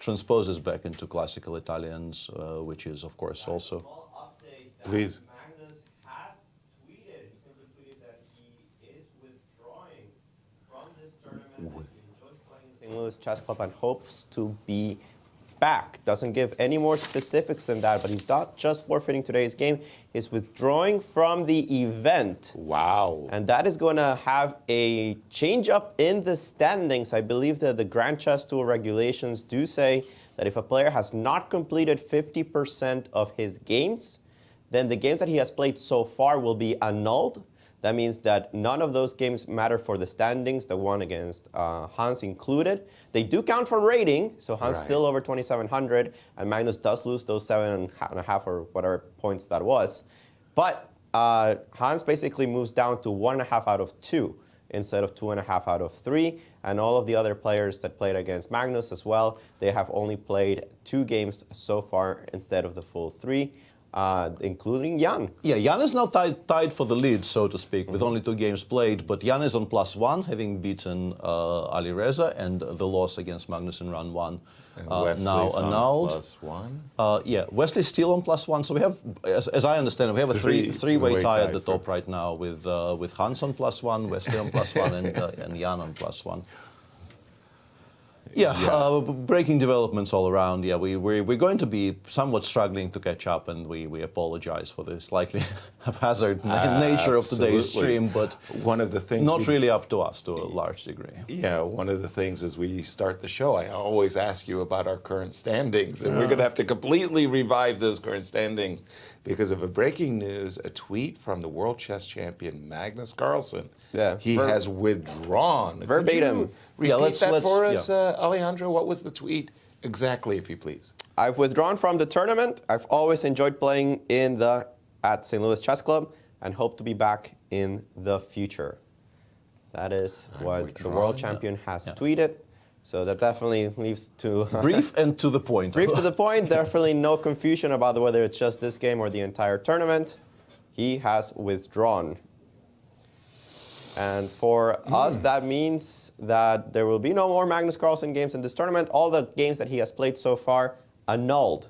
transposes back into classical Italians, which is, of course, also... Please. Magnus has tweeted, he simply tweeted that he is withdrawing from this tournament. He enjoys playing the St. Louis Chess Club and hopes to be back. Doesn't give any more specifics than that, but he's not just forfeiting today's game, he's withdrawing from the event. Wow. And that is going to have a change up in the standings. I believe that the Grand Chess Tour regulations do say that if a player has not completed 50% of his games, then the games that he has played so far will be annulled. That means that none of those games matter for the standings, the one against Hans included. They do count for rating, so Hans still over 2,700, and Magnus does lose those 7.5 or whatever points that was. But Hans basically moves down to 1.5 out of 2 instead of 2.5 out of 3, and all of the other players that played against Magnus as well, they have only played 2 games so far instead of the full 3. Including Jan. Yeah, Jan is now tied for the lead, so to speak, with only 2 games played. But Jan is on +1, having beaten Ali Reza, and the loss against Magnus in round 1 now annulled. +1. Yeah, Wesley's still on +1. So we have, as I understand it, we have a three-way tie at the top right now with Hans on +1, Wesley on +1, and Jan on +1. Yeah, breaking developments all around. Yeah, we're going to be somewhat struggling to catch up, and we apologize for the slightly haphazard nature of today's stream, but one of the things not really up to us to a large degree. Yeah, one of the things as we start the show, I always ask you about our current standings, and we're going to have to completely revive those current standings because of a breaking news, a tweet from the world chess champion Magnus Carlsen. Yeah, he has withdrawn. Verbatim. Repeat that for us, Alejandro. What was the tweet exactly, if you please? I've withdrawn from the tournament. I've always enjoyed playing at St. Louis Chess Club and hope to be back in the future. That is what the world champion has tweeted. So that definitely leaves to... brief and to the point. Brief to the point. Definitely no confusion about whether it's just this game or the entire tournament. He has withdrawn. And for us, that means that there will be no more Magnus Carlsen games in this tournament. All the games that he has played so far, annulled.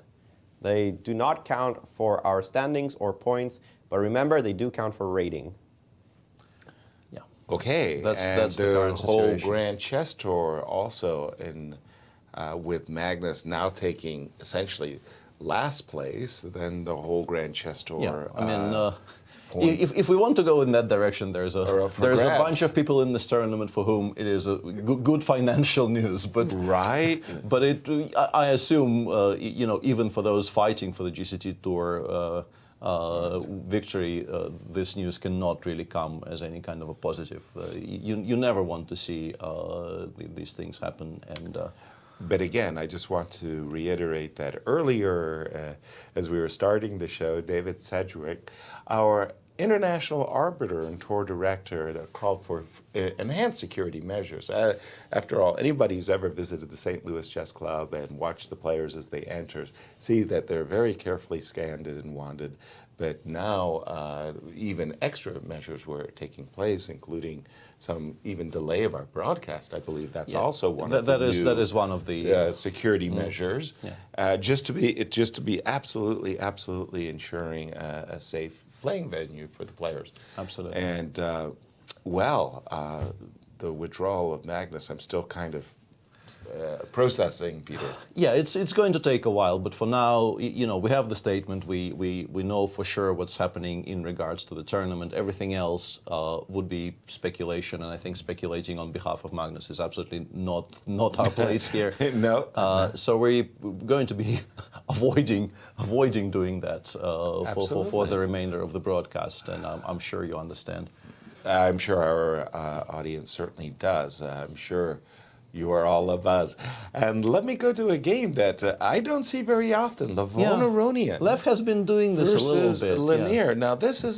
They do not count for our standings or points, but remember, they do count for rating. Yeah. Okay, that's the current whole situation. Grand Chess Tour also with Magnus now taking essentially last place, then the whole Grand Chess Tour. Yeah, I mean, if we want to go in that direction, there's a bunch of people in this tournament for whom it is a good financial news. But but I assume you know, even for those fighting for the GCT Tour victory, this news cannot really come as any kind of a positive. You never want to see these things happen, and. But again, I just want to reiterate that earlier, as we were starting the show, David Sedgwick, our international arbiter and tour director, called for enhanced security measures. After all, anybody who's ever visited the St. Louis Chess Club and watched the players as they enter see that they're very carefully scanned and wanted. But now even extra measures were taking place, including some even delay of our broadcast. I believe that's also one of the new, that is one of the security measures. Yeah. Just to be absolutely ensuring a safe playing venue for the players. Absolutely. And the withdrawal of Magnus, I'm still kind of processing, Peter. Yeah, it's going to take a while, but for now, you know, we have the statement. We know for sure what's happening in regards to the tournament. Everything else would be speculation, and I think speculating on behalf of Magnus is absolutely not our place here. No. So we're going to be avoiding doing that for the remainder of the broadcast, and I'm sure you understand. I'm sure our audience certainly does. I'm sure you are all a buzz. And let me go to a game that I don't see very often, Lavoneronian. Lev has been doing this a little bit. Lanier. Now, this is